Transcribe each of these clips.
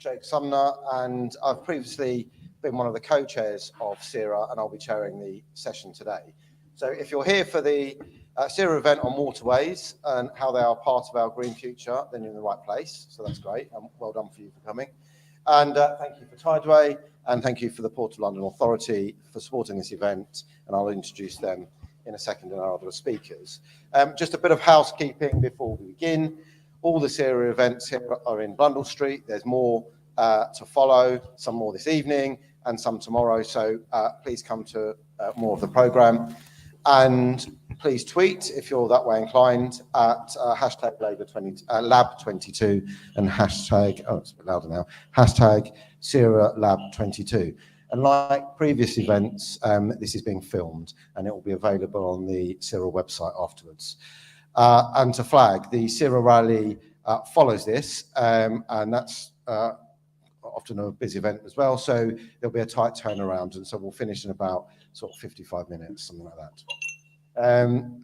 Jake Sumner, and I've previously been one of the co-chairs of CERA, and I'll be chairing the session today. So if you're here for the CERA event on waterways and how they are part of our green future, then you're in the right place. So that's great, and well done for you for coming. And thank you for Tideway, and thank you for the Port of London Authority for supporting this event, and I'll introduce them in a second and our other speakers. Just a bit of housekeeping before we begin. All the CERA events here are in Blundell Street. There's more to follow, some more this evening and some tomorrow, so please come to more of the programme. And please tweet if you're that way inclined at hashtag Lab22 and hashtag, oh, it's a bit louder now, hashtag CERA Lab22. And like previous events, this is being filmed and it will be available on the CERA website afterwards. And to flag, the CERA rally follows this, and that's often a busy event as well, so there'll be a tight turnaround, and so we'll finish in about sort of 55 minutes, something like that.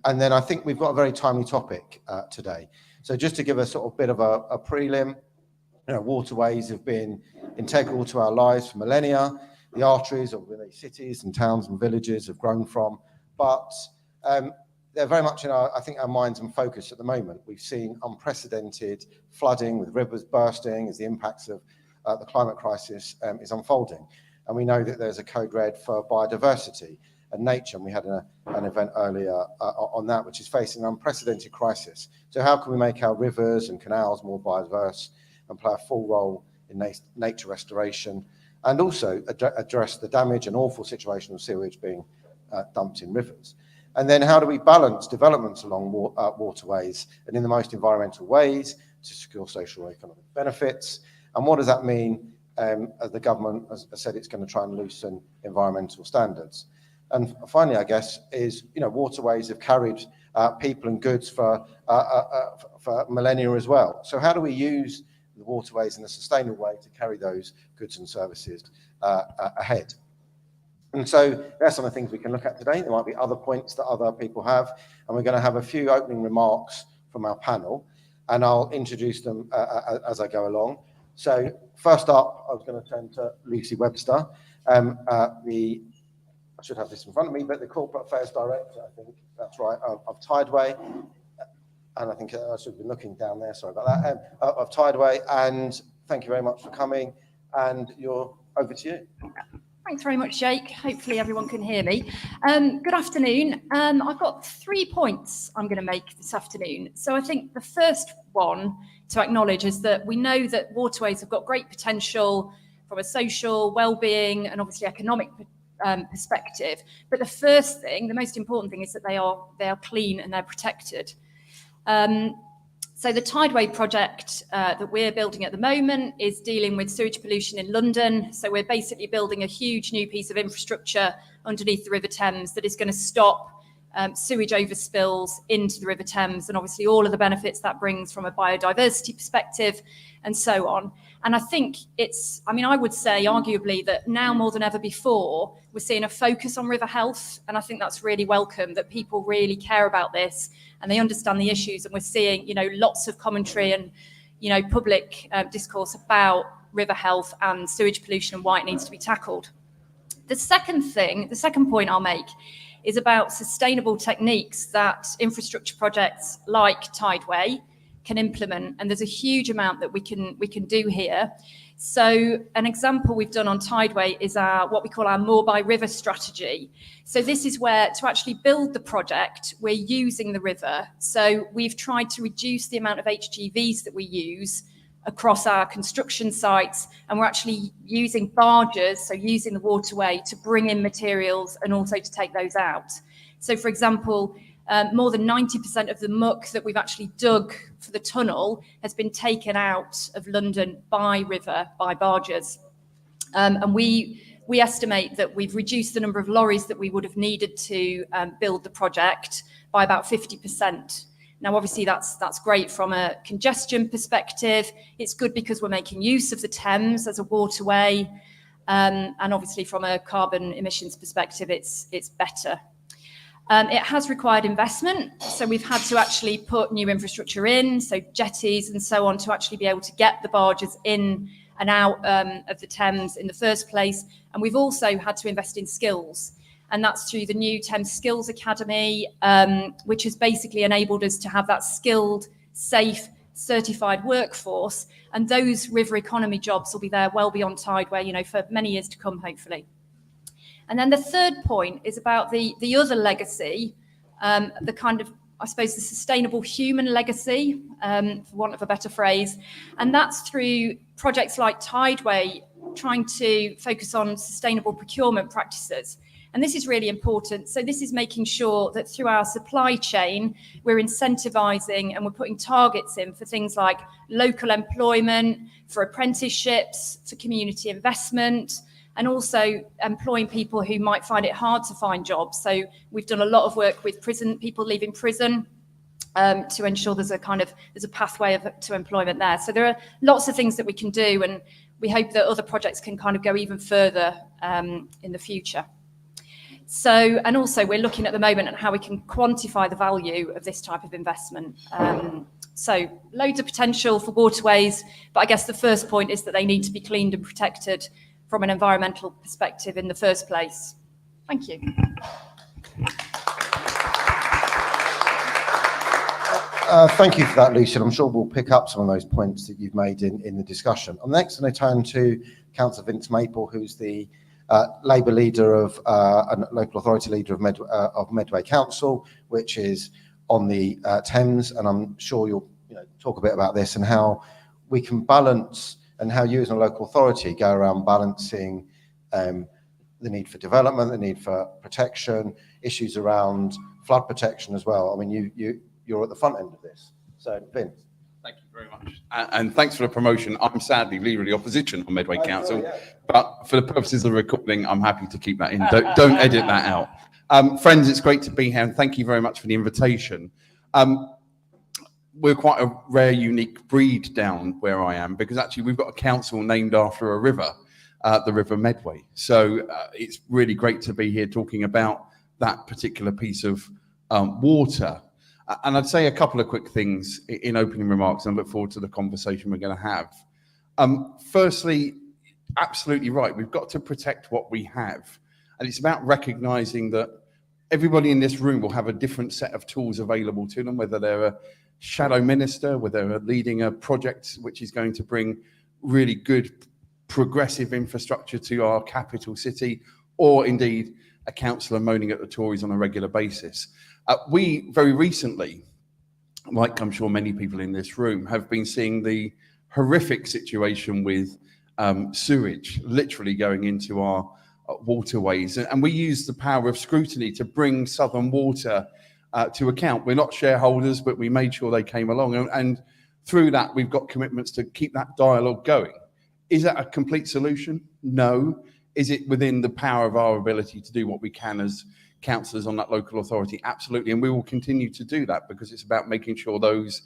And then I think we've got a very timely topic today. So just to give a sort of bit of a prelim, you know, waterways have been integral to our lives for millennia. The arteries of where cities and towns and villages have grown from, but they're very much in our, I think, our minds and focus at the moment. We've seen unprecedented flooding with rivers bursting as the impacts of the climate crisis is unfolding. And we know that there's a code red for biodiversity and nature, and we had an event earlier on that, which is facing an unprecedented crisis. So how can we make our rivers and canals more biodiverse and play a full role in nature restoration, and also address the damage and awful situation of sewage being dumped in rivers? And then how do we balance developments along waterways and in the most environmental ways to secure social and economic benefits? And what does that mean as the government has said it's going to try and loosen environmental standards? And finally, I guess, is, you know, waterways have carried people and goods for millennia as well. So how do we use the waterways in a sustainable way to carry those goods and services ahead? And so there's some of the things we can look at today. There might be other points that other people have, and we're going to have a few opening remarks from our panel, and I'll introduce them as I go along. So first up, I was going to turn to Lucy Webster, I should have this in front of me, but the Corporate Affairs Director, I think that's right, of Tideway. And I think I should have been looking down there, sorry about that, of Tideway. And thank you very much for coming. And over to you. Thanks very much, Jake. Hopefully everyone can hear me. Good afternoon. I've got 3 points I'm going to make this afternoon. So I think the first one to acknowledge is that we know that waterways have got great potential from a social, well-being, and obviously economic perspective. But the first thing, the most important thing, is that they are clean and they're protected. So the Tideway project that we're building at the moment is dealing with sewage pollution in London. So we're basically building a huge new piece of infrastructure underneath the River Thames that is going to stop sewage overspills into the River Thames, and obviously all of the benefits that brings from a biodiversity perspective and so on. And I think I would say arguably that now more than ever before, we're seeing a focus on river health. And I think that's really welcome, that people really care about this and they understand the issues. And we're seeing, you know, lots of commentary and, you know, public discourse about river health and sewage pollution and why it needs to be tackled. The second point I'll make is about sustainable techniques that infrastructure projects like Tideway can implement, and there's a huge amount that we can do here. So an example we've done on Tideway is what we call our More by River strategy. So this is where, to actually build the project, we're using the river. So we've tried to reduce the amount of HGVs that we use across our construction sites, and we're actually using barges, so using the waterway to bring in materials and also to take those out. So for example, more than 90% of the muck that we've actually dug for the tunnel has been taken out of London by river, by barges. And we estimate that we've reduced the number of lorries that we would have needed to build the project by about 50%. Now, obviously, that's great from a congestion perspective. It's good because we're making use of the Thames as a waterway. And obviously, from a carbon emissions perspective, it's better. It has required investment. So we've had to actually put new infrastructure in, so jetties and so on, to actually be able to get the barges in and out of the Thames in the first place. And we've also had to invest in skills. And that's through the new Thames Skills Academy, which has basically enabled us to have that skilled, safe, certified workforce. And those river economy jobs will be there well beyond Tideway, you know, for many years to come, hopefully. And then the third point is about the other legacy, the kind of, I suppose, the sustainable human legacy, for want of a better phrase. And that's through projects like Tideway, trying to focus on sustainable procurement practices. And this is really important. So this is making sure that through our supply chain, we're incentivizing and we're putting targets in for things like local employment, for apprenticeships, for community investment, and also employing people who might find it hard to find jobs. So we've done a lot of work with people leaving prison to ensure there's a pathway to employment there. So there are lots of things that we can do, and we hope that other projects can kind of go even further in the future. So, and also we're looking at the moment at how we can quantify the value of this type of investment. So loads of potential for waterways, but I guess the first point is that they need to be cleaned and protected from an environmental perspective in the first place. Thank you. Thank you for that, Lucy. I'm sure we'll pick up some of those points that you've made in the discussion. I'm next going to turn to Councillor Vince Maple, who's the Labour leader and local authority leader of Medway Council, which is on the Thames, and I'm sure you'll talk a bit about this and how we can balance, and how you as a local authority go around balancing the need for development, the need for protection, issues around flood protection as well. I mean, you're at the front end of this. So, Vince. Thank you very much. And thanks for the promotion. I'm sadly leader of the opposition on Medway Council, but for the purposes of recording, I'm happy to keep that in. Don't edit that out. Friends, it's great to be here, and thank you very much for the invitation. We're quite a rare, unique breed down where I am, because actually we've got a council named after a river, the River Medway. So it's really great to be here talking about that particular piece of water. And I'd say a couple of quick things in opening remarks, and I look forward to the conversation we're going to have. Firstly, absolutely right. We've got to protect what we have. And it's about recognizing that everybody in this room will have a different set of tools available to them, whether they're a shadow minister, whether they're leading a project which is going to bring really good progressive infrastructure to our capital city, or indeed a councillor moaning at the Tories on a regular basis. We very recently, like I'm sure many people in this room, have been seeing the horrific situation with sewage literally going into our waterways. And we use the power of scrutiny to bring Southern Water to account. We're not shareholders, but we made sure they came along. And through that, we've got commitments to keep that dialogue going. Is that a complete solution? No. Is it within the power of our ability to do what we can as councillors on that local authority? Absolutely. And we will continue to do that, because it's about making sure those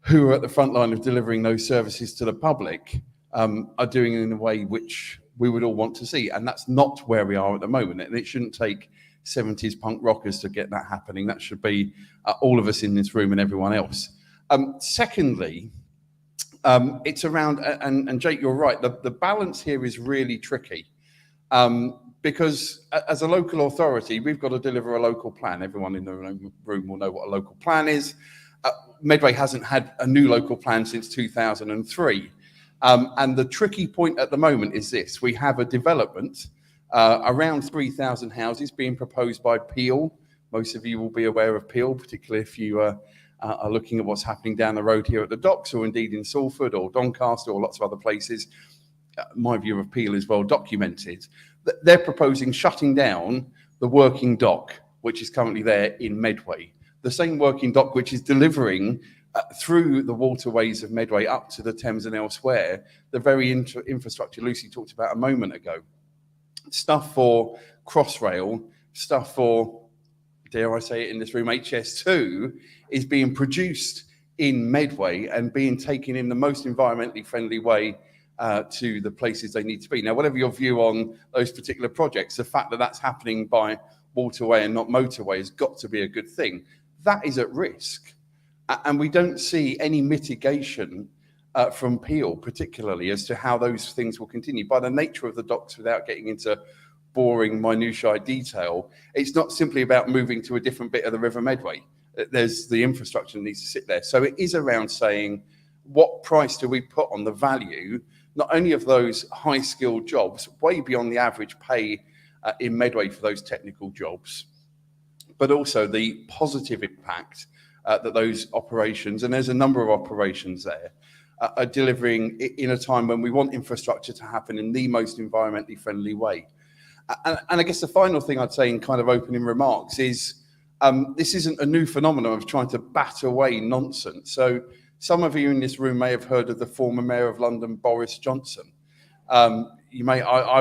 who are at the front line of delivering those services to the public are doing it in a way which we would all want to see. And that's not where we are at the moment. And it shouldn't take 70s punk rockers to get that happening. That should be all of us in this room and everyone else. Secondly, it's around, and Jake, you're right, the balance here is really tricky. Because as a local authority, we've got to deliver a local plan. Everyone in the room will know what a local plan is. Medway hasn't had a new local plan since 2003. And the tricky point at the moment is this. We have a development, around 3,000 houses being proposed by Peel. Most of you will be aware of Peel, particularly if you are looking at what's happening down the road here at the docks, or indeed in Salford or Doncaster or lots of other places. My view of Peel is well documented. They're proposing shutting down the working dock, which is currently there in Medway. The same working dock which is delivering through the waterways of Medway up to the Thames and elsewhere, the very infrastructure Lucy talked about a moment ago. Stuff for Crossrail, stuff for, dare I say it in this room, HS2, is being produced in Medway and being taken in the most environmentally friendly way to the places they need to be. Now, whatever your view on those particular projects, the fact that that's happening by waterway and not motorway has got to be a good thing. That is at risk. And we don't see any mitigation from Peel, particularly as to how those things will continue. By the nature of the docks, without getting into boring minutiae detail, it's not simply about moving to a different bit of the River Medway. There's the infrastructure that needs to sit there. So it is around saying, what price do we put on the value, not only of those high-skilled jobs, way beyond the average pay in Medway for those technical jobs, but also the positive impact that those operations, and there's a number of operations there, are delivering in a time when we want infrastructure to happen in the most environmentally friendly way. And I guess the final thing I'd say in kind of opening remarks is this isn't a new phenomenon of trying to bat away nonsense. So some of you in this room may have heard of the former Mayor of London, Boris Johnson. I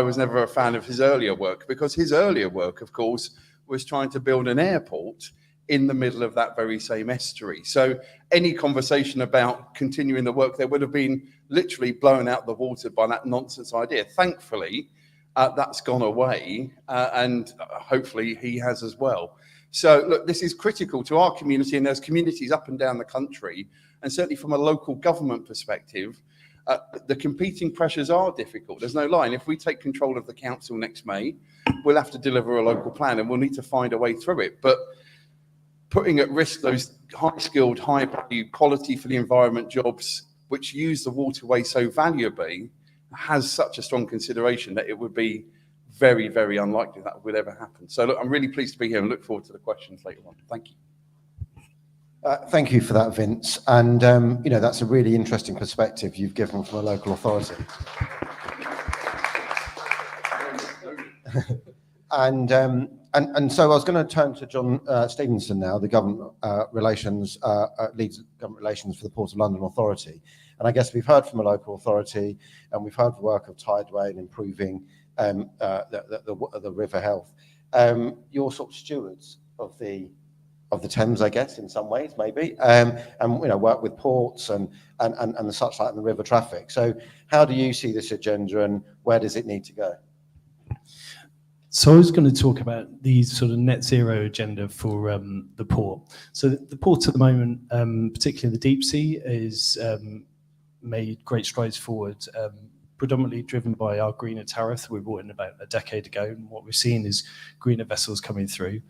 was never a fan of his earlier work, because his earlier work, of course, was trying to build an airport in the middle of that very same estuary. So any conversation about continuing the work there would have been literally blown out the water by that nonsense idea. Thankfully, that's gone away, and hopefully he has as well. So look, this is critical to our community, and there's communities up and down the country, and certainly from a local government perspective, the competing pressures are difficult. There's no line. If we take control of the council next May, we'll have to deliver a local plan, and we'll need to find a way through it. But putting at risk those high-skilled, high-value, quality for the environment jobs, which use the waterway so valuably, has such a strong consideration that it would be very, very unlikely that would ever happen. So look, I'm really pleased to be here and look forward to the questions later on. Thank you. Thank you for that, Vince. And, that's a really interesting perspective you've given from a local authority. And so I was going to turn to John Stevenson now, the government relations leads government relations for the Port of London Authority. And I guess we've heard from a local authority, and we've heard the work of Tideway in improving the river health. You're sort of stewards of the Thames, I guess, in some ways, maybe, and work with ports and the such like and the river traffic. So how do you see this agenda, and where does it need to go? So I was going to talk about the sort of net zero agenda for the port. So the port at the moment, particularly the deep sea, is made great strides forward, predominantly driven by our greener tariff that we brought in about a decade ago. And what we've seen is greener vessels coming through.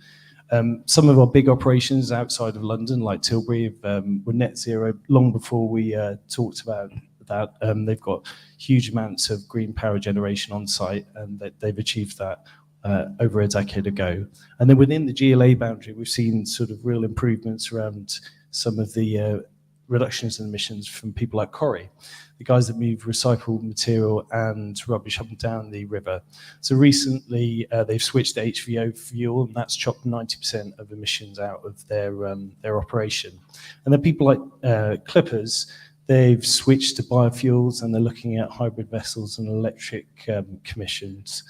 Some of our big operations outside of London, like Tilbury, were net zero long before we talked about that. They've got huge amounts of green power generation on site, and they've achieved that over a decade ago. And then within the GLA boundary, we've seen sort of real improvements around some of the reductions in emissions from people like Corrie, the guys that move recycled material and rubbish up and down the river. So recently they've switched to HVO fuel, and that's chopped 90% of emissions out of their operation. And then people like Clippers, they've switched to biofuels, and they're looking at hybrid vessels and electric commissions.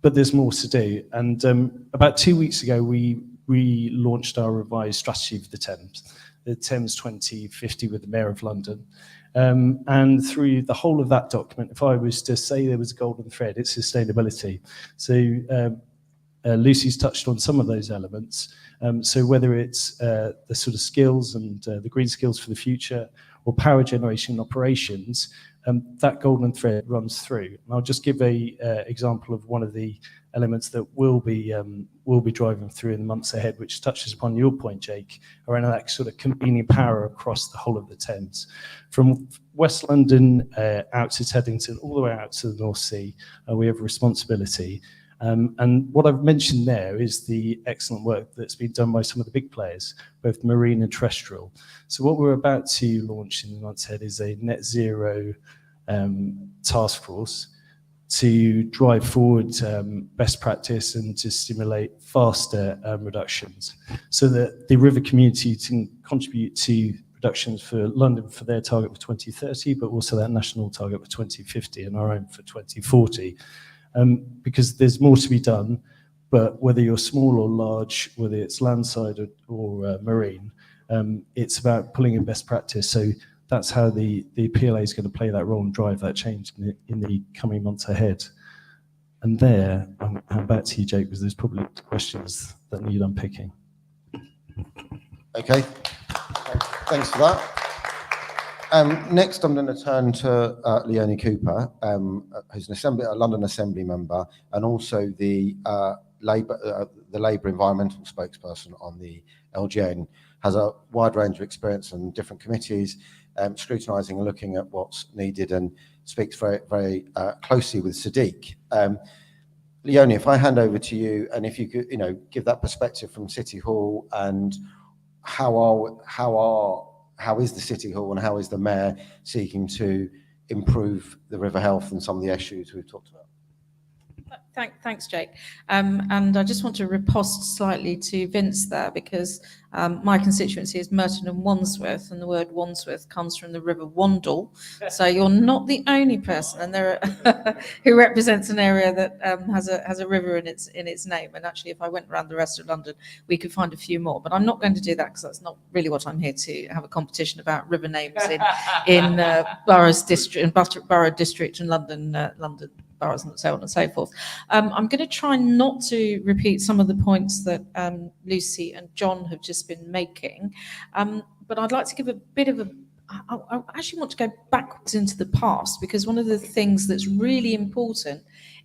But there's more to do. And about 2 weeks ago, we launched our revised strategy for the Thames 2050 with the Mayor of London. And through the whole of that document, if I was to say there was a golden thread, it's sustainability. So Lucy's touched on some of those elements. So whether it's the sort of skills and the green skills for the future, or power generation operations, that golden thread runs through. And I'll just give a example of one of the elements that we'll be driving through in the months ahead, which touches upon your point, Jake, around that sort of convening power across the whole of the Thames. From West London out to Teddington, all the way out to the North Sea, we have responsibility. And what I've mentioned there is the excellent work that's been done by some of the big players, both marine and terrestrial. So what we're about to launch in the months ahead is a net zero task force to drive forward best practice and to stimulate faster reductions, so that the river community can contribute to reductions for London for their target for 2030, but also that national target for 2050 and our own for 2040. Because there's more to be done, but whether you're small or large, whether it's landside or marine, it's about pulling in best practice. So that's how the PLA is going to play that role and drive that change in the coming months ahead. And there, I'm back to you, Jake, because there's probably questions that need unpicking. Okay, thanks for that. Next, I'm going to turn to Leonie Cooper, who's a London Assembly member and also the Labour environmental spokesperson on the LGN. Has a wide range of experience in different committees, scrutinising and looking at what's needed, and speaks very, very closely with Sadiq. Leonie, if I hand over to you, and if you could, give that perspective from City Hall, and how is the City Hall and how is the Mayor seeking to improve the river health and some of the issues we've talked about? Thanks, Jake. And I just want to riposte slightly to Vince there, because my constituency is Merton and Wandsworth, and the word Wandsworth comes from the River Wandle. So you're not the only person, and there are who represents an area that has a river in its name. And actually, if I went around the rest of London, we could find a few more. But I'm not going to do that, because that's not really what I'm here to have a competition about river names in boroughs district and borough district in London boroughs and so on and so forth. I'm going to try not to repeat some of the points that Lucy and John have just been making, but I'd like to give a bit of I actually want to go backwards into the past, because one of the things that's really important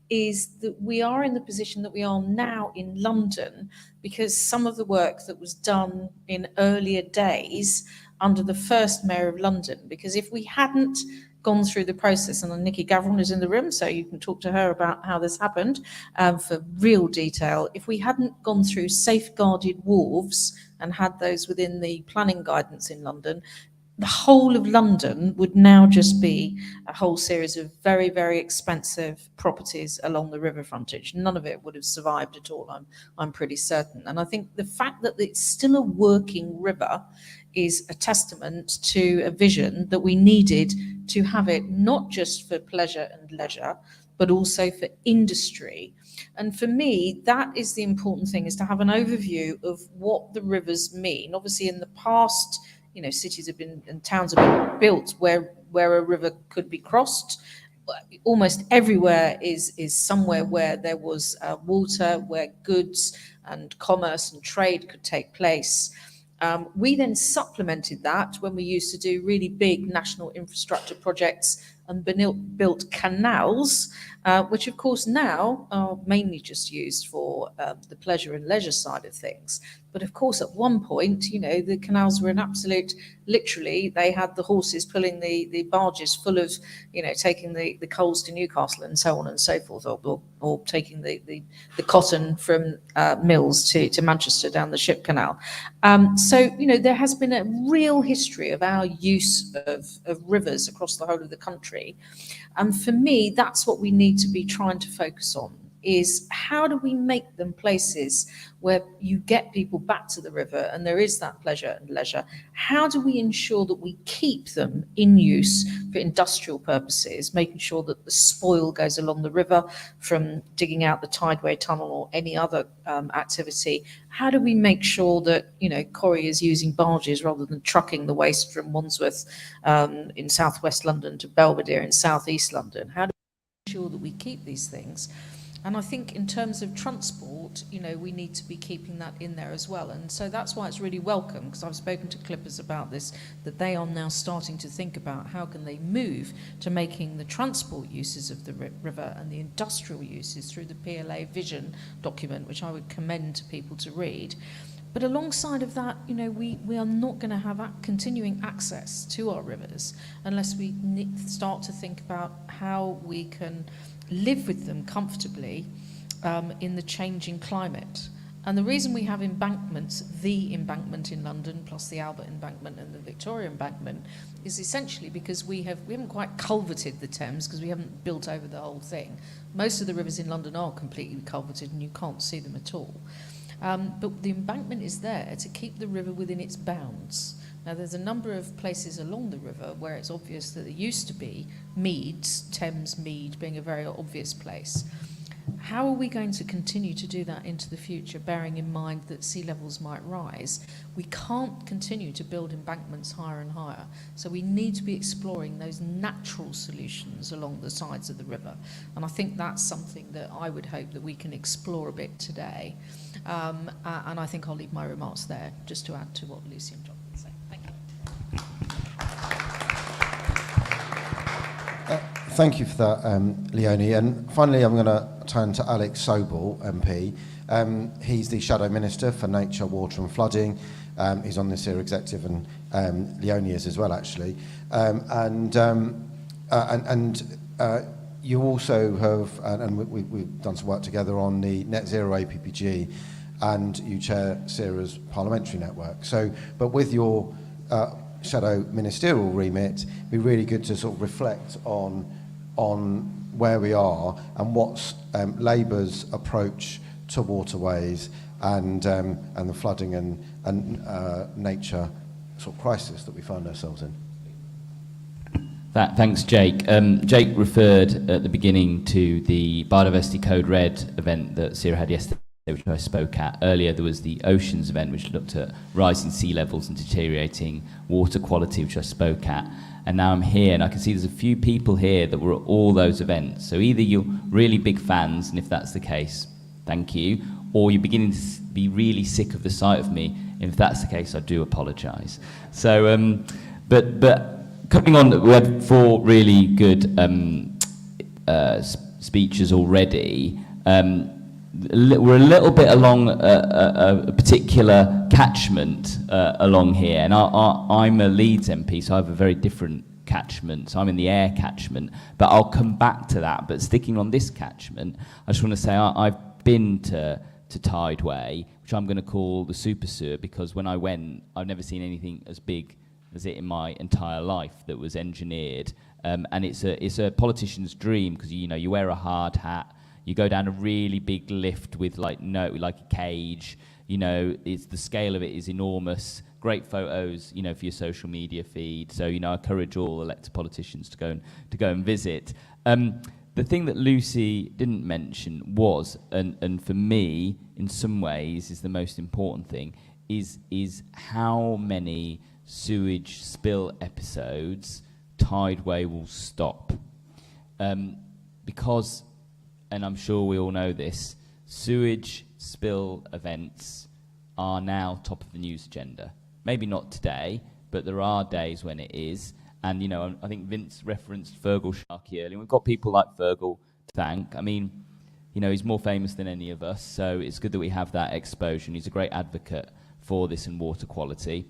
is that we are in the position that we are now in London because some of the work that was done in earlier days under the first Mayor of London, because if we hadn't gone through the process, and Nikki Gavron is in the room, so you can talk to her about how this happened for real detail. If we hadn't gone through safeguarded wharves and had those within the planning guidance in London, the whole of London would now just be a whole series of very, very expensive properties along the river frontage. None of it would have survived at all, I'm pretty certain. And I think the fact that it's still a working river is a testament to a vision that we needed to have it not just for pleasure and leisure, but also for industry. And for me, that is the important thing, is to have an overview of what the rivers mean. Obviously, in the past, cities have been and towns have been built where a river could be crossed. Almost everywhere is somewhere where there was water, where goods and commerce and trade could take place. We then supplemented that when we used to do really big national infrastructure projects and built canals, which of course now are mainly just used for the pleasure and leisure side of things. But of course, at one point, the canals were an absolute, literally, they had the horses pulling the barges full of, taking the coals to Newcastle and so on and so forth, or taking the cotton from mills to Manchester down the ship canal. So, there has been a real history of our use of rivers across the whole of the country. And for me, that's what we need to be trying to focus on, is how do we make them places where you get people back to the river and there is that pleasure and leisure? How do we ensure that we keep them in use for industrial purposes, making sure that the spoil goes along the river from digging out the tideway tunnel or any other activity? How do we make sure that, Corrie is using barges rather than trucking the waste from Wandsworth in southwest London to Belvedere in southeast London? How do we ensure that we keep these things? And I think in terms of transport, we need to be keeping that in there as well. And so that's why it's really welcome, because I've spoken to clippers about this, that they are now starting to think about how can they move to making the transport uses of the river and the industrial uses through the PLA vision document, which I would commend to people to read. But alongside of that, we are not going to have continuing access to our rivers unless we start to think about how we can live with them comfortably in the changing climate. And the reason we have embankments, the embankment in London plus the Albert embankment and the Victoria embankment, is essentially because we haven't quite culverted the Thames, because we haven't built over the whole thing. Most of the rivers in London are completely culverted and you can't see them at all. But the embankment is there to keep the river within its bounds. Now, there's a number of places along the river where it's obvious that there used to be meads, Thames Mead being a very obvious place. How are we going to continue to do that into the future, bearing in mind that sea levels might rise? We can't continue to build embankments higher and higher. So we need to be exploring those natural solutions along the sides of the river. And I think that's something that I would hope that we can explore a bit today. And I think I'll leave my remarks there, just to add to what Lucy and John say. Thank you. Thank you for that, Leonie. And finally, I'm going to turn to Alex Sobel MP. He's the Shadow Minister for Nature, Water and Flooding. He's on this here executive, and Leonie is as well, actually. You also have, and we've done some work together on the Net Zero APPG, and you chair CERA's parliamentary network. So, but with your shadow ministerial remit, it'd be really good to sort of reflect on where we are and what's Labour's approach to waterways and the flooding and nature sort of crisis that we find ourselves in. Thanks, Jake. Jake referred at the beginning to the Biodiversity Code Red event that CERA had yesterday, which I spoke at. Earlier, there was the Oceans event, which looked at rising sea levels and deteriorating water quality, which I spoke at. And now I'm here, and I can see there's a few people here that were at all those events. So either you're really big fans, and if that's the case, thank you, or you're beginning to be really sick of the sight of me. If that's the case, I do apologise. So, but coming on, we had 4 really good speeches already. We're a little bit along a particular catchment along here, and I'm a Leeds MP, so I have a very different catchment. So I'm in the air catchment, but I'll come back to that. But sticking on this catchment, I just want to say I've been to Tideway, which I'm going to call the super sewer, because when I went, I've never seen anything as big as it in my entire life that was engineered, and it's a politician's dream, because you wear a hard hat, you go down a really big lift with like a cage, it's the scale of it is enormous. Great photos, for your social media feed. So I encourage all elected politicians to go and visit. The thing that Lucy didn't mention was, and for me in some ways is the most important thing, is how many sewage spill episodes Tideway will stop, because, and I'm sure we all know this, sewage spill events are now top of the news agenda. Maybe not today, but there are days when it is. And, I think Vince referenced Fergal Sharkey earlier. We've got people like Fergal to thank. I mean, he's more famous than any of us, so it's good that we have that exposure. And he's a great advocate for this and water quality.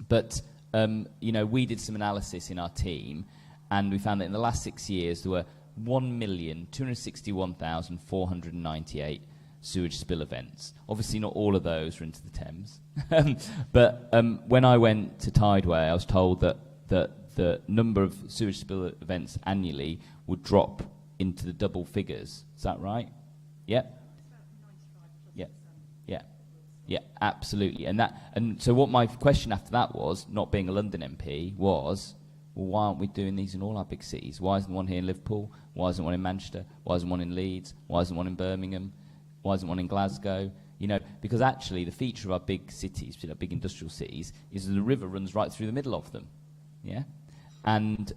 But, we did some analysis in our team, and we found that in the last 6 years, there were 1,261,498 sewage spill events. Obviously, not all of those are into the Thames. But when I went to Tideway, I was told that the number of sewage spill events annually would drop into the double figures. Is that right? Yeah? Yeah, absolutely. And so what my question after that was, not being a London MP, was, well, why aren't we doing these in all our big cities? Why isn't one here in Liverpool? Why isn't one in Manchester? Why isn't one in Leeds? Why isn't one in Birmingham? Why isn't one in Glasgow? Because actually the feature of our big cities, big industrial cities, is that the river runs right through the middle of them. Yeah? And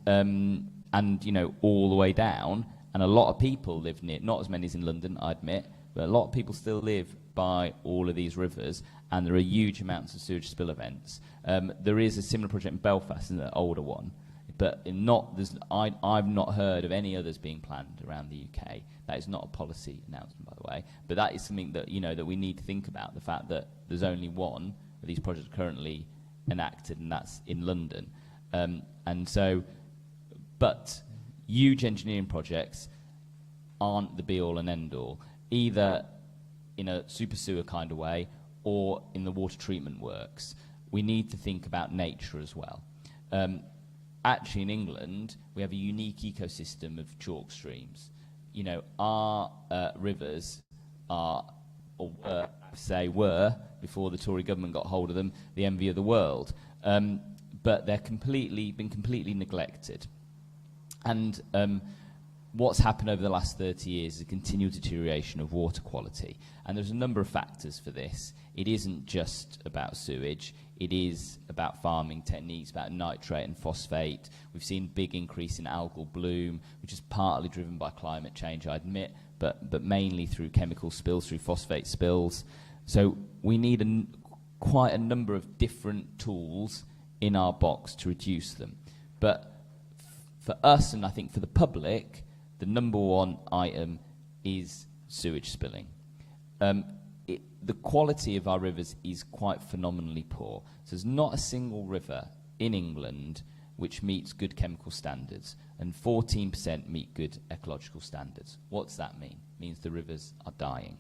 all the way down, and a lot of people live near, not as many as in London, I admit, but a lot of people still live by all of these rivers, and there are huge amounts of sewage spill events. There is a similar project in Belfast, an older one, but I've not heard of any others being planned around the UK. That is not a policy announcement, by the way, but that is something that that we need to think about. The fact that there's only one of these projects currently enacted, and that's in London. And so, but huge engineering projects aren't the be-all and end-all, either in a super sewer kind of way or in the water treatment works. We need to think about nature as well. Actually, in England, we have a unique ecosystem of chalk streams. Our rivers are, or were, before the Tory government got hold of them, the envy of the world. But they're been completely neglected. And what's happened over the last 30 years is a continual deterioration of water quality. And there's a number of factors for this. It isn't just about sewage. It is about farming techniques, about nitrate and phosphate. We've seen a big increase in algal bloom, which is partly driven by climate change, I admit, but mainly through chemical spills, through phosphate spills. So we need quite a number of different tools in our box to reduce them. But For us, and I think for the public, the number one item is sewage spilling. The quality of our rivers is quite phenomenally poor. So there's not a single river in England which meets good chemical standards, and 14% meet good ecological standards. What does that mean? It means the rivers are dying,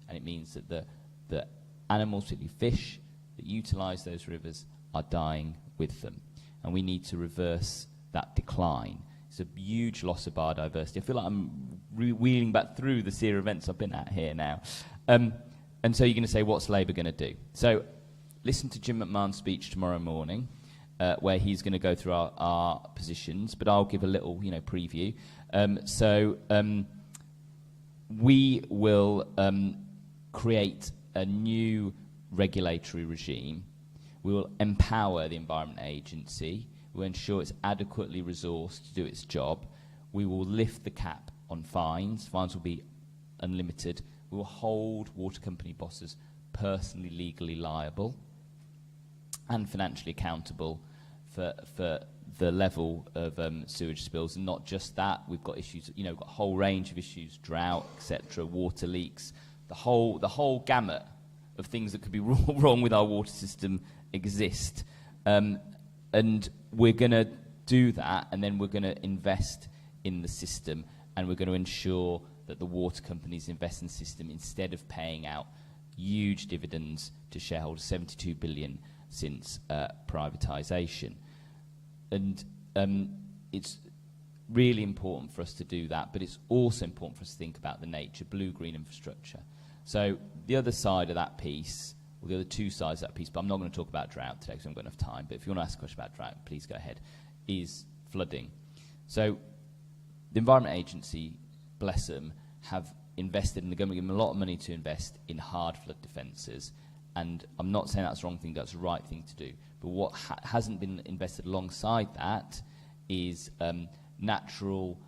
and it means that the animals, particularly fish, that utilise those rivers are dying with them, and we need to reverse that decline. It's a huge loss of biodiversity. I feel like I'm wheeling back through the SERA events I've been at here now. And so you're going to say, what's Labour going to do? So listen to Jim McMahon's speech tomorrow morning, where he's going to go through our positions, but I'll give a little, preview. We will create a new regulatory regime. We will empower the Environment Agency. We will ensure it's adequately resourced to do its job. We will lift the cap on fines. Fines will be unlimited. We will hold water company bosses personally, legally liable and financially accountable for the level of sewage spills. And not just that, we've got issues, we've got a whole range of issues, drought, etc., water leaks, the whole gamut of things that could be wrong with our water system exist. And we're going to do that, and then we're going to invest in the system, and we're going to ensure that the water companies invest in the system instead of paying out huge dividends to shareholders, 72 billion since privatisation. And it's really important for us to do that, but it's also important for us to think about the nature, blue-green infrastructure. So the other side of that piece, or the other two sides of that piece, but I'm not going to talk about drought today because I haven't got enough time, but if you want to ask a question about drought, please go ahead, is flooding. So the Environment Agency, bless them, have invested, and they're going to give them a lot of money to invest in hard flood defences. And I'm not saying that's the wrong thing, that's the right thing to do. But what hasn't been invested alongside that is natural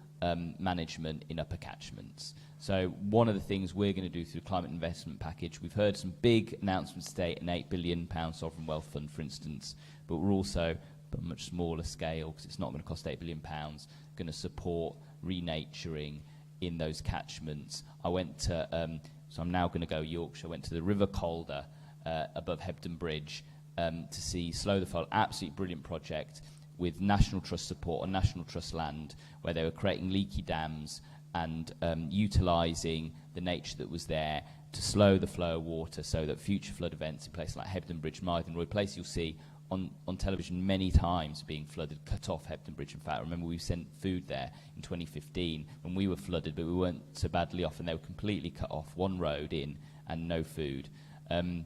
management in upper catchments. So one of the things we're going to do through the climate investment package, we've heard some big announcements today, an £8 billion sovereign wealth fund, for instance, but we're also, but a much smaller scale, because it's not going to cost £8 billion, going to support renaturing in those catchments. I went to, so I'm now going to go Yorkshire, I went to the River Calder above Hebden Bridge to see Slow the Flow, absolutely brilliant project with National Trust support on National Trust land, where they were creating leaky dams and utilising the nature that was there to slow the flow of water so that future flood events in places like Hebden Bridge, Mythen Roy, places you'll see on television many times being flooded, cut off Hebden Bridge. In fact, I remember we sent food there in 2015 when we were flooded, but we weren't so badly off, and they were completely cut off, one road in and no food. And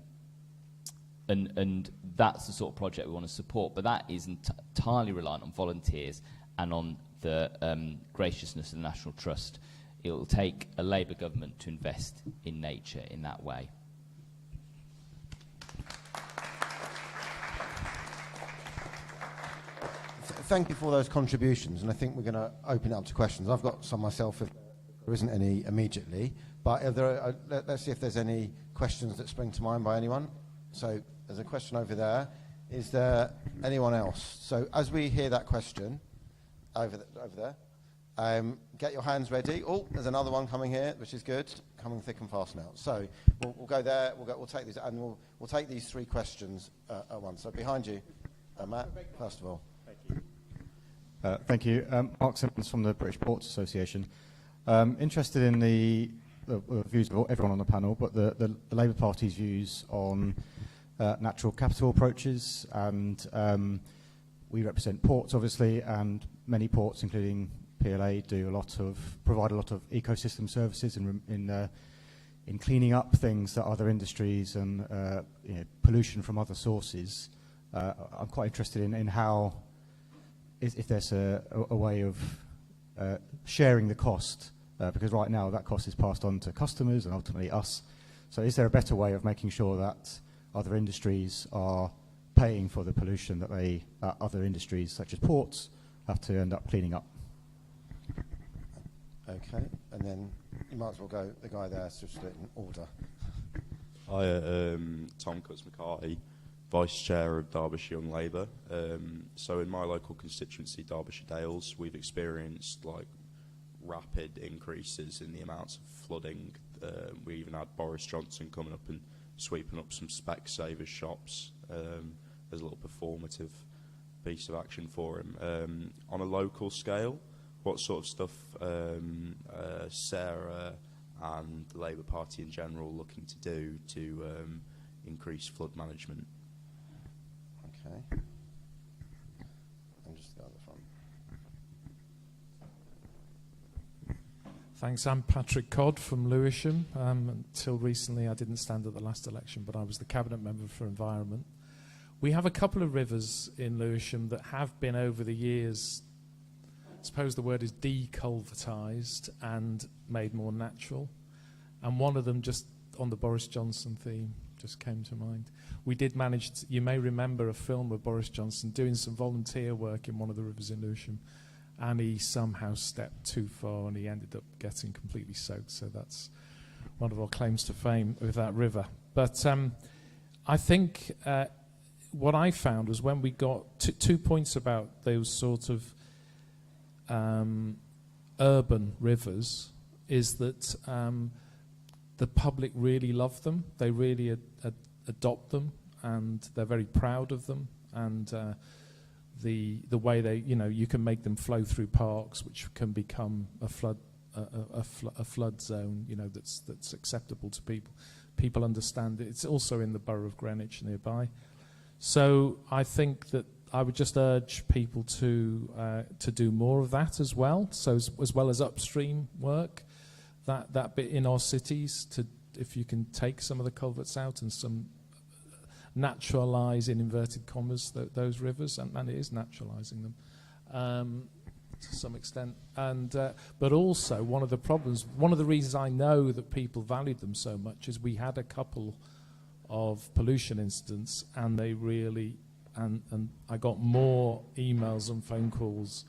that's the sort of project we want to support, but that is entirely reliant on volunteers and on the graciousness of the National Trust. It will take a Labour government to invest in nature in that way. Thank you for those contributions, and I think we're going to open it up to questions. I've got some myself if there isn't any immediately, but if there let's see if there's any questions that spring to mind by anyone. So there's a question over there. Is there anyone else? So as we hear that question, over there, get your hands ready. Oh, there's another one coming here, which is good, coming thick and fast now. So we'll go there. We'll take these, and we'll take these three questions at once. So behind you, Matt, first of all. Thank you. Thank you. Mark Simmons from the British Ports Association. Interested in the views of everyone on the panel, but the Labour Party's views on natural capital approaches, and we represent ports, obviously, and many ports, including PLA, provide a lot of ecosystem services in cleaning up things that other industries and pollution from other sources. I'm quite interested in how, if there's a way of sharing the cost, because right now that cost is passed on to customers and ultimately us. So is there a better way of making sure that other industries are paying for the pollution that other industries, such as ports, have to end up cleaning up? Okay, and then you might as well go the guy there, so just do it in order. Hi, Tom Cutts-McCarthy. Vice Chair of Derbyshire Young Labour. So in my local constituency, Derbyshire Dales, we've experienced like rapid increases in the amounts of flooding. We even had Boris Johnson coming up and sweeping up some Specsavers shops as a little performative piece of action for him. On a local scale, what sort of stuff Sarah and the Labour Party in general looking to do to increase flood management? Okay. And just the other front. Thanks. I'm Patrick Codd from Lewisham. Until recently, I didn't stand at the last election, but I was the Cabinet Member for Environment. We have a couple of rivers in Lewisham that have been over the years, I suppose the word is deculvertised and made more natural. And one of them, just on the Boris Johnson theme, just came to mind. We did manage to, you may remember a film of Boris Johnson doing some volunteer work in one of the rivers in Lewisham, and he somehow stepped too far and he ended up getting completely soaked. So that's one of our claims to fame with that river. But I think what I found was when we got 2 points about those sort of urban rivers is that the public really love them. They really adopt them, and they're very proud of them. And the way they, you can make them flow through parks, which can become a flood zone, that's acceptable to people. People understand it. It's also in the borough of Greenwich nearby. So I think that I would just urge people to do more of that as well. So as well as upstream work, that bit in our cities, if you can take some of the culverts out and some naturalise, in inverted commas, those rivers, and it is naturalising them to some extent. And but also one of the reasons I know that people valued them so much is we had a couple of pollution incidents, and they really, and I got more emails and phone calls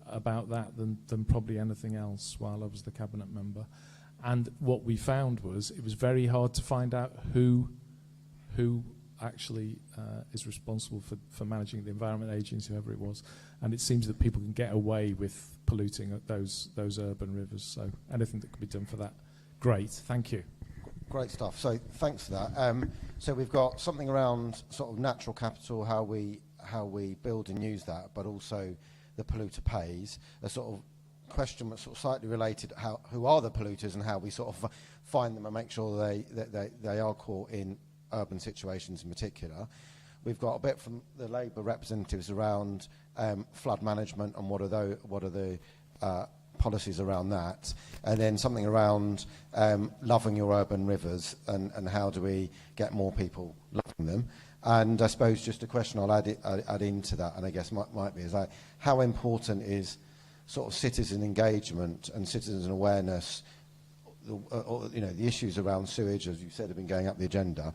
about that than probably anything else while I was the Cabinet Member. And what we found was it was very hard to find out who actually is responsible for managing the Environment Agency, whoever it was. And it seems that people can get away with polluting those urban rivers. So anything that could be done for that, great. Thank you. Great stuff. So thanks for that. So we've got something around sort of natural capital, how we build and use that, but also the polluter pays. A sort of question that's sort of slightly related: who are the polluters and how we sort of find them and make sure they are caught in urban situations in particular. We've got a bit from the Labour representatives around flood management and what are the policies around that, and then something around loving your urban rivers and how do we get more people loving them. And I suppose just a question I'll add into that, and I guess might be, is like, how important is sort of citizen engagement and citizen awareness, the issues around sewage, as you said, have been going up the agenda.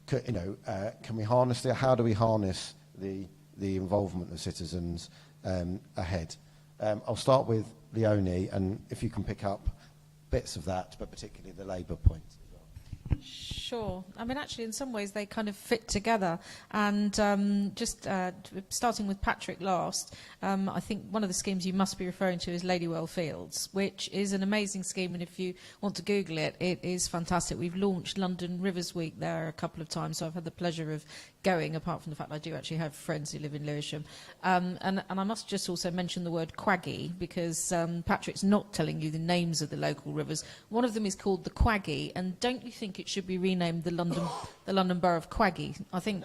Can we harness it? How do we harness the involvement of citizens ahead? I'll start with Leonie, and if you can pick up bits of that, but particularly the Labour point. Sure. I mean, actually, in some ways, they kind of fit together. And just starting with Patrick last, I think one of the schemes you must be referring to is Ladywell Fields, which is an amazing scheme. And if you want to Google it, it is fantastic. We've launched London Rivers Week there a couple of times, so I've had the pleasure of going, apart from the fact I do actually have friends who live in Lewisham. And I must just also mention the word Quaggy, because Patrick's not telling you the names of the local rivers. One of them is called the Quaggy, and don't you think it should be renamed the London Borough of Quaggy? I think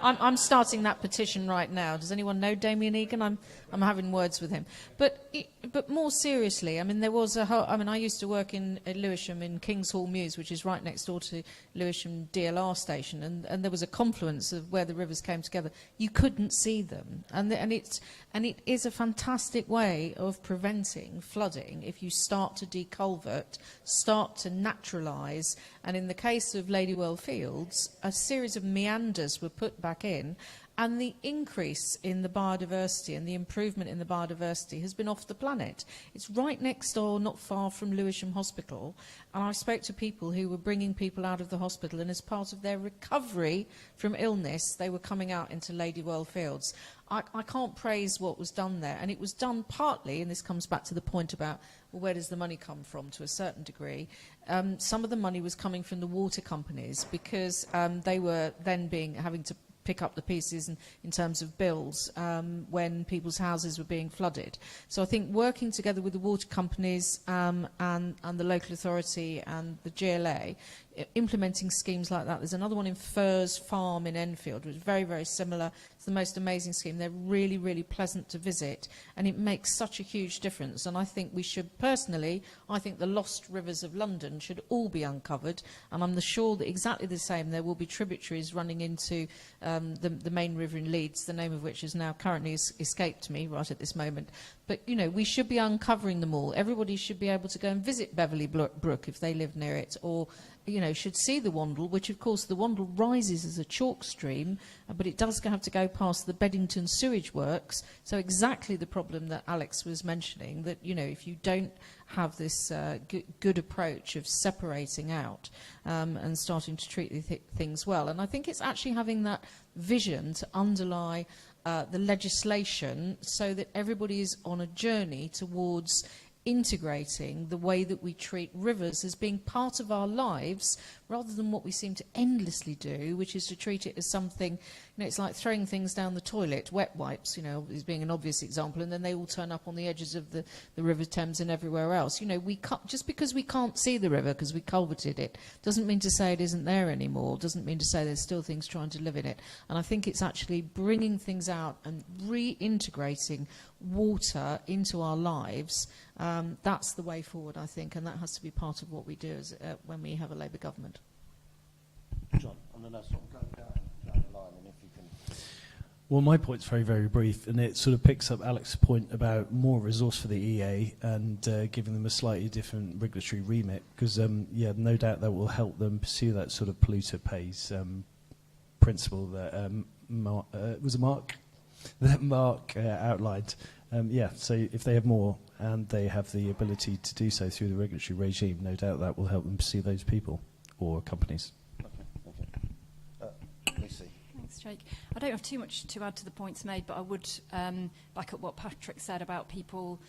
I'm starting that petition right now. Does anyone know Damien Egan? I'm having words with him. But more seriously, I mean, there was I used to work in Lewisham in Kings Hall Mews, which is right next door to Lewisham DLR station, and there was a confluence of where the rivers came together. You couldn't see them, and it is a fantastic way of preventing flooding if you start to deculvert, start to naturalise. And in the case of Ladywell Fields, a series of meanders were put back in, And the increase in the biodiversity and the improvement in the biodiversity has been off the planet. It's right next door, not far from Lewisham Hospital. And I spoke to people who were bringing people out of the hospital, and as part of their recovery from illness, they were coming out into Ladywell Fields. I can't praise what was done there, and it was done partly, and this comes back to the point about, well, where does the money come from to a certain degree. Some of the money was coming from the water companies because they were then having to pick up the pieces in terms of bills when people's houses were being flooded. So I think working together with the water companies and the local authority and the GLA, implementing schemes like that. There's another one in Furze Farm in Enfield, which is very, very similar. It's the most amazing scheme. They're really, really pleasant to visit, and it makes such a huge difference. And I think we should, personally, I think the lost rivers of London should all be uncovered, and I'm sure that exactly the same, there will be tributaries running into the main river in Leeds, the name of which has now currently escaped me right at this moment. But, you know, we should be uncovering them all. Everybody should be able to go and visit Beverley Brook if they live near it, or, you know, should see the Wandle, which, of course, the Wandle rises as a chalk stream, but it does have to go past the Beddington sewage works. So exactly the problem that Alex was mentioning, that, you know, if you don't have this good approach of separating out and starting to treat things well. And I think it's actually having that vision to underlie the legislation so that everybody is on a journey towards integrating the way that we treat rivers as being part of our lives, rather than what we seem to endlessly do, which is to treat it as something, you know, it's like throwing things down the toilet, wet wipes, you know, as being an obvious example, and then they all turn up on the edges of the River Thames and everywhere else. You know, we can't, just because we can't see the river because we culverted it, doesn't mean to say it isn't there anymore, doesn't mean to say there's still things trying to live in it. And I think it's actually bringing things out and reintegrating water into our lives. That's the way forward, I think, and that has to be part of what we do as, when we have a Labour government. John, on the next one, go down the line, and if you can. Well, my point's very, very brief, and it sort of picks up Alex's point about more resource for the EA and giving them a slightly different regulatory remit, because, yeah, no doubt that will help them pursue that sort of polluter pays principle that Mark outlined. Yeah, so if they have more and they have the ability to do so through the regulatory regime, no doubt that will help them pursue those people or companies. Lucy. Thanks, Jake. I don't have too much to add to the points made, but I would back up what Patrick said about people,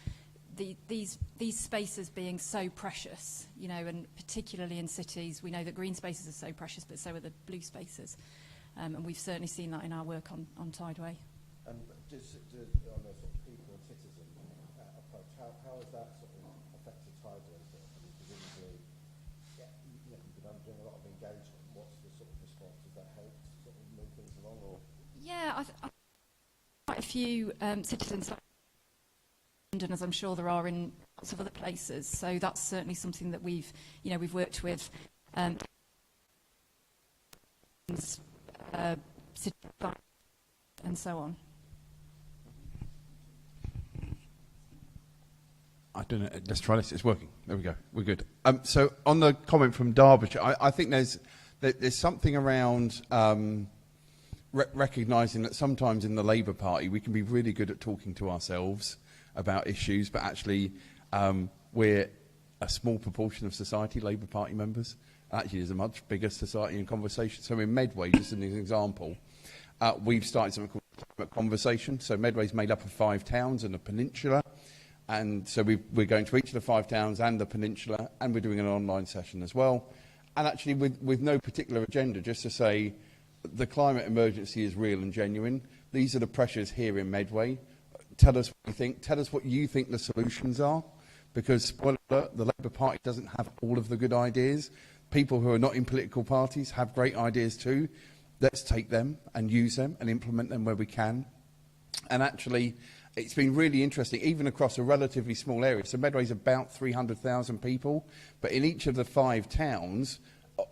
these spaces being so precious, you know, and particularly in cities. We know that green spaces are so precious, but so are the blue spaces. And we've certainly seen that in our work on Tideway. And just on the sort of people and citizen approach, how has that sort of affected Tideway? Presumably, yeah, you know, you've been doing a lot of engagement. What's the sort of response? Has that helped sort of move things along? Or? Yeah, quite a few citizens in London, as I'm sure there are in lots of other places. So that's certainly something that we've worked with and so on. I don't know. Let's try this. It's working. There we go. We're good. So on the comment from Derbyshire, I think there's something around recognising that sometimes in the Labour Party we can be really good at talking to ourselves about issues, but actually we're a small proportion of society, Labour Party members. Actually, there's a much bigger society in conversation. So in Medway, just as an example, we've started something called Climate Conversation. So Medway's made up of 5 towns and a peninsula. And so we're going to each of the 5 towns and the peninsula, and we're doing an online session as well. And actually with no particular agenda, just to say the climate emergency is real and genuine. These are the pressures here in Medway. Tell us what you think. Tell us what you think the solutions are. Because, spoiler alert, the Labour Party doesn't have all of the good ideas. People who are not in political parties have great ideas too. Let's take them and use them and implement them where we can. And actually, it's been really interesting, even across a relatively small area. So Medway's about 300,000 people, but in each of the 5 towns,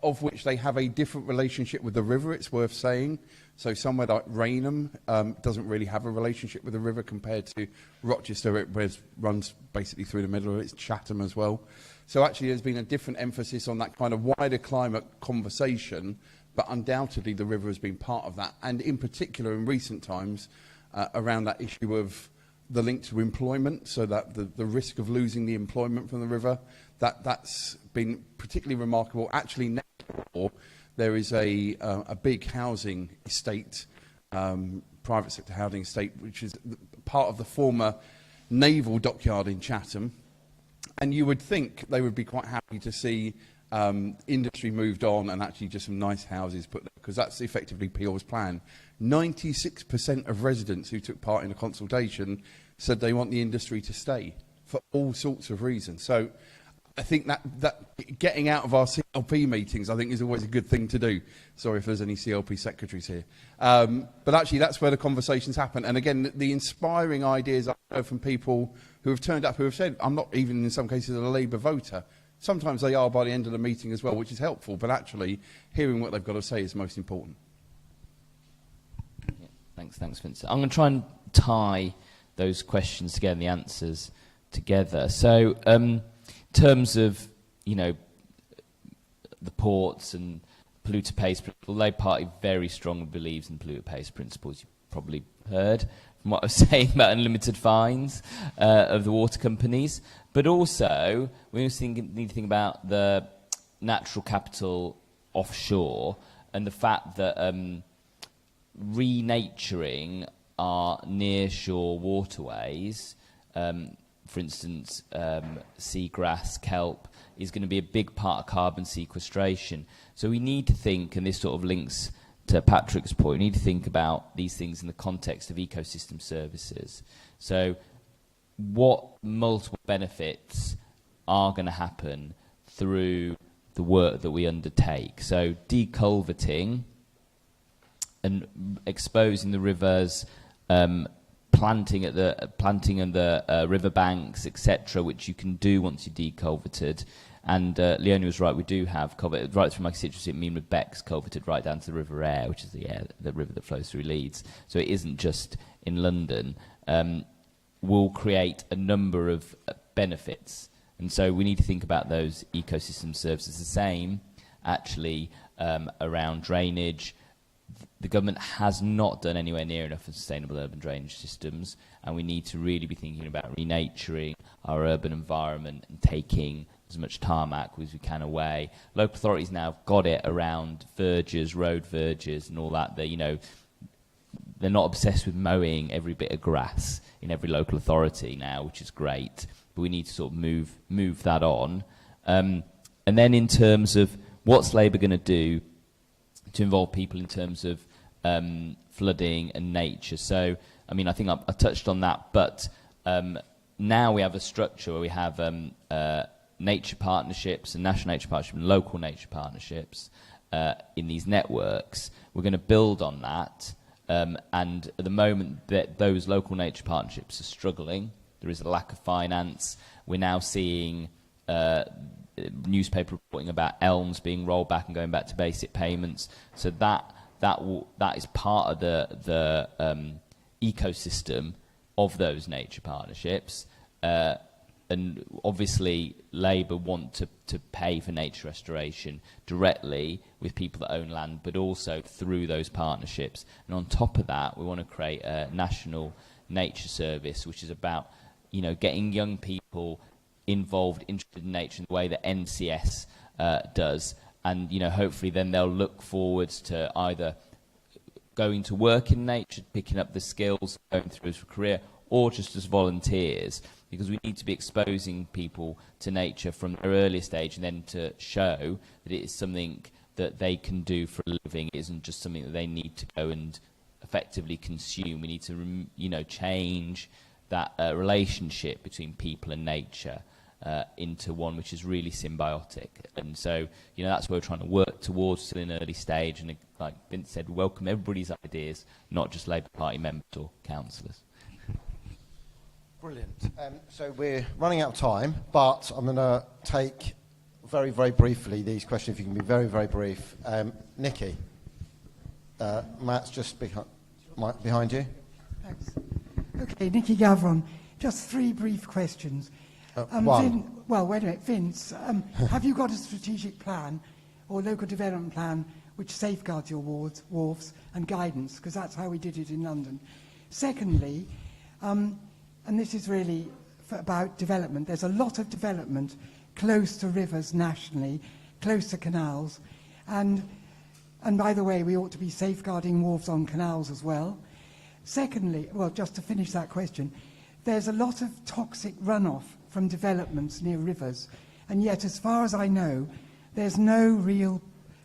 of which they have a different relationship with the river, it's worth saying. So somewhere like Rainham doesn't really have a relationship with the river compared to Rochester, it runs basically through the middle of it. It's Chatham as well. So actually there's been a different emphasis on that kind of wider climate conversation but undoubtedly the river has been part of that, and in particular in recent times around that issue of the link to employment, so that the risk of losing the employment from the river, that's been particularly remarkable. Actually, next door, there is a big housing estate, private sector housing estate, which is part of the former naval dockyard in Chatham. And you would think they would be quite happy to see industry moved on and actually just some nice houses put there, because that's effectively Peel's plan. 96% of residents who took part in a consultation said they want the industry to stay for all sorts of reasons. So I think that getting out of our CLP meetings, I think, is always a good thing to do. Sorry if there's any CLP secretaries here. But actually, that's where the conversations happen. And again, the inspiring ideas I've heard from people who have turned up, who have said, I'm not even in some cases a Labour voter. Sometimes they are by the end of the meeting as well, which is helpful. But actually, hearing what they've got to say is most important. Yeah, thanks, Vincent. I'm going to try and tie those questions together and the answers together. So, in terms of, the ports and polluter pays principle, the Labour Party very strongly believes in polluter pays principles. You've probably heard from what I was saying about unlimited fines of the water companies. But also, we also need to think about the natural capital offshore and the fact that renaturing our nearshore waterways, for instance, seagrass, kelp, is going to be a big part of carbon sequestration. So we need to think, and this sort of links to Patrick's point, we need to think about these things in the context of ecosystem services. So what multiple benefits are going to happen through the work that we undertake? So deculverting and exposing the rivers, planting in the riverbanks, etc., which you can do once you're deculverted. And Leonie was right, we do have culvert right through my constituency. Meanwood Beck's culverted right down to the River Aire, which is the river that flows through Leeds. So it isn't just in London. Will create a number of benefits. And so we need to think about those ecosystem services. The same, actually, around drainage. The government has not done anywhere near enough for sustainable urban drainage systems, and we need to really be thinking about renaturing our urban environment and taking as much tarmac as we can away. Local authorities now have got it around verges, road verges and all that. They're not obsessed with mowing every bit of grass in every local authority now, which is great, but we need to sort of move that on. And then in terms of what's Labour going to do to involve people in terms of flooding and nature. So, I mean, I think I touched on that, but now we have a structure where we have nature partnerships and national nature partnerships and local nature partnerships in these networks. We're going to build on that, and at the moment that those local nature partnerships are struggling. There is a lack of finance. We're now seeing newspaper reporting about elms being rolled back and going back to basic payments. So that is part of the ecosystem of those nature partnerships. And obviously, Labour want to pay for nature restoration directly with people that own land, but also through those partnerships. And on top of that, we want to create a national nature service, which is about, getting young people involved, interested in nature in the way that NCS does. And, hopefully then they'll look forwards to either going to work in nature, picking up the skills, going through as a career, or just as volunteers, because we need to be exposing people to nature from their earliest age, and then to show that it is something that they can do for a living. It isn't just something that they need to go and effectively consume. We need to, change that relationship between people and nature into one which is really symbiotic. And so, that's where we're trying to work towards, still in an early stage. And like Vince said, welcome everybody's ideas, not just Labour Party members or councillors. Brilliant. So we're running out of time, but I'm going to take very, very briefly these questions, if you can be very, very brief. Nikki, Matt's just behind you. Thanks. Okay, Nikki Gavron. Just three brief questions. One. Wait a minute, Vince. Have you got a strategic plan or local development plan which safeguards your wharves and guidance, because that's how we did it in London. Secondly, and this is really about development, there's a lot of development close to rivers nationally, close to canals, and by the way, we ought to be safeguarding wharves on canals as well. Secondly, well, just to finish that question, there's a lot of toxic runoff from developments near rivers, and yet, as far as I know, there's no real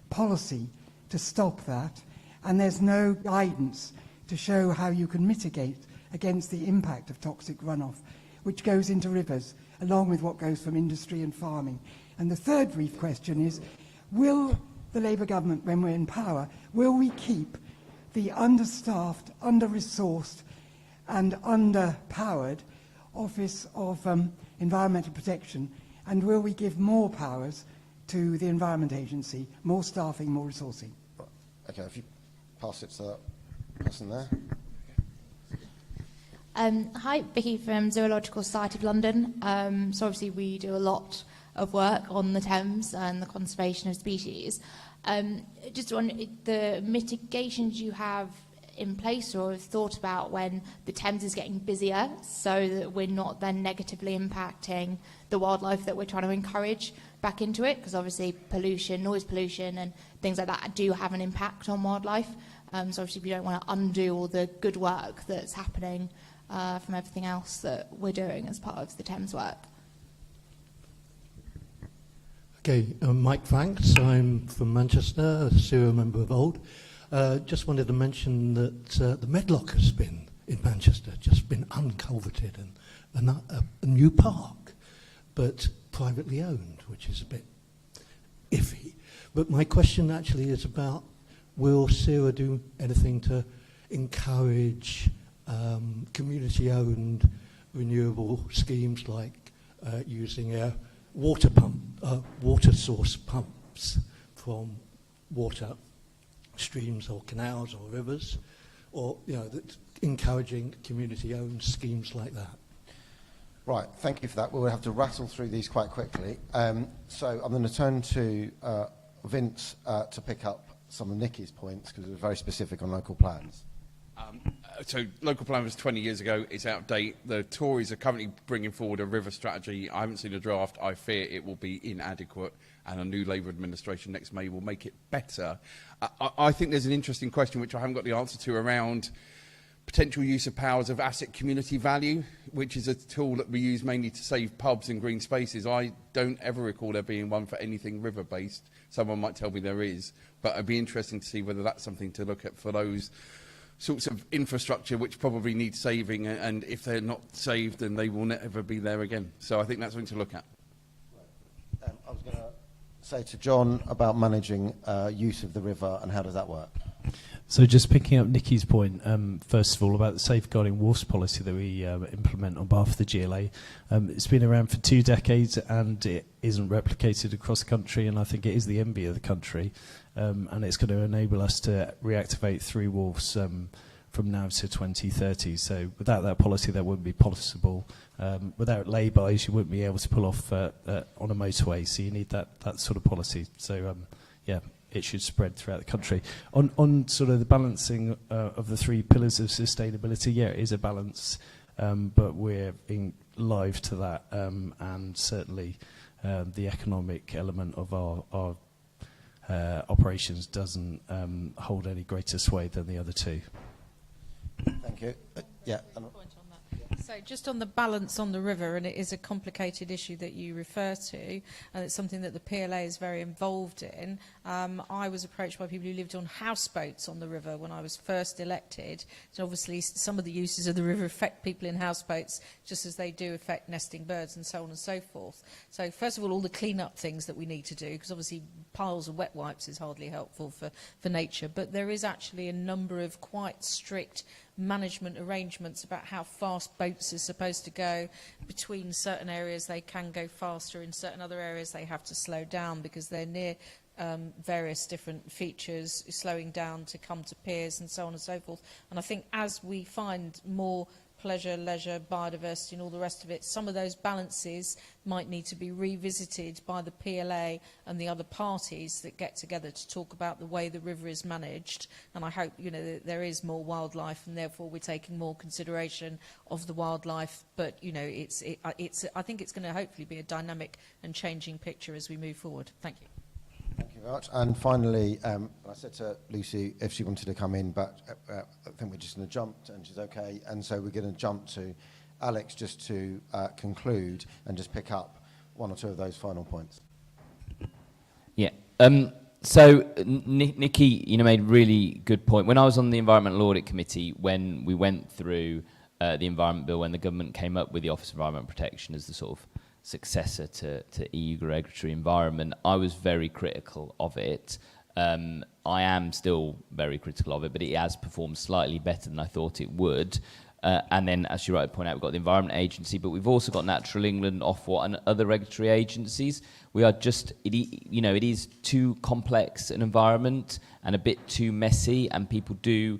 policy to stop that, and there's no guidance to show how you can mitigate against the impact of toxic runoff, which goes into rivers, along with what goes from industry and farming. And the third brief question is, will the Labour government, when we're in power, will we keep the understaffed, under-resourced and underpowered Office of Environmental Protection, and will we give more powers to the Environment Agency, more staffing, more resourcing? Okay, if you pass it to that person there. Hi, Vicky from Zoological Society of London. So obviously we do a lot of work on the Thames and the conservation of species. Just on the mitigations you have in place or have thought about when the Thames is getting busier so that we're not then negatively impacting the wildlife that we're trying to encourage back into it, because obviously pollution, noise pollution and things like that do have an impact on wildlife. So obviously we don't want to undo all the good work that's happening from everything else that we're doing as part of the Thames work. Okay, Mike Franks, I'm from Manchester, a serial member of OLD. Just wanted to mention that the Medlock has been, in Manchester, just been unculverted and a new park, but privately owned, which is a bit iffy. But my question actually is about, will CERA do anything to encourage community-owned renewable schemes like using water source pumps from water streams or canals or rivers, or encouraging community-owned schemes like that? Right, thank you for that. We'll have to rattle through these quite quickly. So I'm going to turn to Vince to pick up some of Nikki's points, because it was very specific on local plans. So local plan was 20 years ago. It's out of date. The Tories are currently bringing forward a river strategy. I haven't seen a draft. I fear it will be inadequate, and a new Labour administration next May will make it better. I think there's an interesting question which I haven't got the answer to around potential use of powers of asset community value, which is a tool that we use mainly to save pubs and green spaces. I don't ever recall there being one for anything river-based. Someone might tell me there is, but it'd be interesting to see whether that's something to look at for those sorts of infrastructure which probably need saving, and if they're not saved, then they will never be there again. So I think that's something to look at. I was going to say to John about managing use of the river, and how does that work? So just picking up Nikki's point, first of all, about the safeguarding wharfs policy that we implement on behalf of the GLA. It's been around for 2 decades and it isn't replicated across the country, and I think it is the envy of the country. And it's going to enable us to reactivate 3 wharfs from now to 2030. So without that policy, that wouldn't be possible. Without lay-bys, you wouldn't be able to pull off on a motorway. So you need that sort of policy. So yeah, it should spread throughout the country. On sort of the balancing of the 3 pillars of sustainability, yeah, it is a balance, but we're live to that, and certainly the economic element of our operations doesn't hold any greater sway than the other 2. Thank you. Yeah. So just on the balance on the river, and it is a complicated issue that you refer to, and it's something that the PLA is very involved in. I was approached by people who lived on houseboats on the river when I was first elected. So obviously some of the uses of the river affect people in houseboats just as they do affect nesting birds and so on and so forth. So first of all the clean-up things that we need to do, because obviously piles of wet wipes is hardly helpful for nature, but there is actually a number of quite strict management arrangements about how fast boats are supposed to go. Between certain areas they can go faster, in certain other areas they have to slow down because they're near various different features, slowing down to come to piers and so on and so forth. And I think as we find more pleasure, leisure, biodiversity and all the rest of it, some of those balances might need to be revisited by the PLA and the other parties that get together to talk about the way the river is managed. And I hope, you know, that there is more wildlife and therefore we're taking more consideration of the wildlife. But, you know, I think it's going to hopefully be a dynamic and changing picture as we move forward. Thank you. Thank you very much. And finally, I said to Lucy if she wanted to come in, but I think we're just going to jump, and she's okay. And so we're going to jump to Alex just to conclude and just pick up one or two of those final points. Yeah. So Nikki, you know, made a really good point. When I was on the Environmental Audit Committee, when we went through the Environment Bill, when the government came up with the Office of Environment Protection as the sort of successor to EU regulatory environment, I was very critical of it. I am still very critical of it, but it has performed slightly better than I thought it would. And then, as you rightly point out, we've got the Environment Agency, but we've also got Natural England, Ofwat, and other regulatory agencies. We are just, it is too complex an environment and a bit too messy, and people do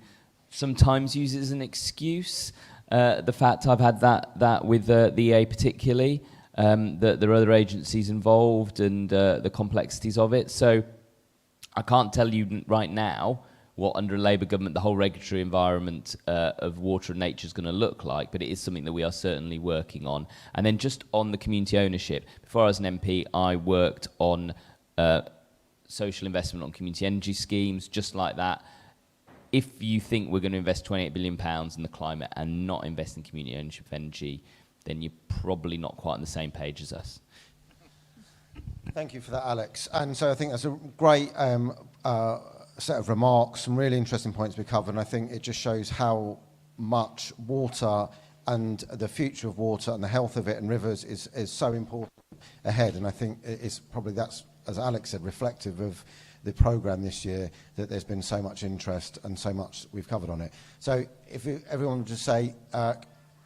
sometimes use it as an excuse. The fact I've had that with the EA particularly, that there are other agencies involved and the complexities of it. So I can't tell you right now what under a Labour government the whole regulatory environment of water and nature is going to look like, but it is something that we are certainly working on. And then just on the community ownership, before I was an MP, I worked on social investment on community energy schemes, just like that. If you think we're going to invest £28 billion in the climate and not invest in community ownership of energy, then you're probably not quite on the same page as us. Thank you for that, Alex. And so I think that's a great set of remarks, some really interesting points we covered, and I think it just shows how much water and the future of water and the health of it and rivers is so important ahead. And I think it's probably, that's, as Alex said, reflective of the programme this year, that there's been so much interest and so much we've covered on it. So if everyone would just say,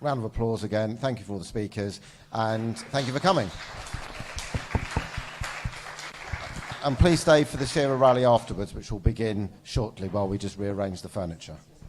round of applause again, thank you for all the speakers, and thank you for coming. And please stay for the Sierra rally afterwards, which will begin shortly while we just rearrange the furniture.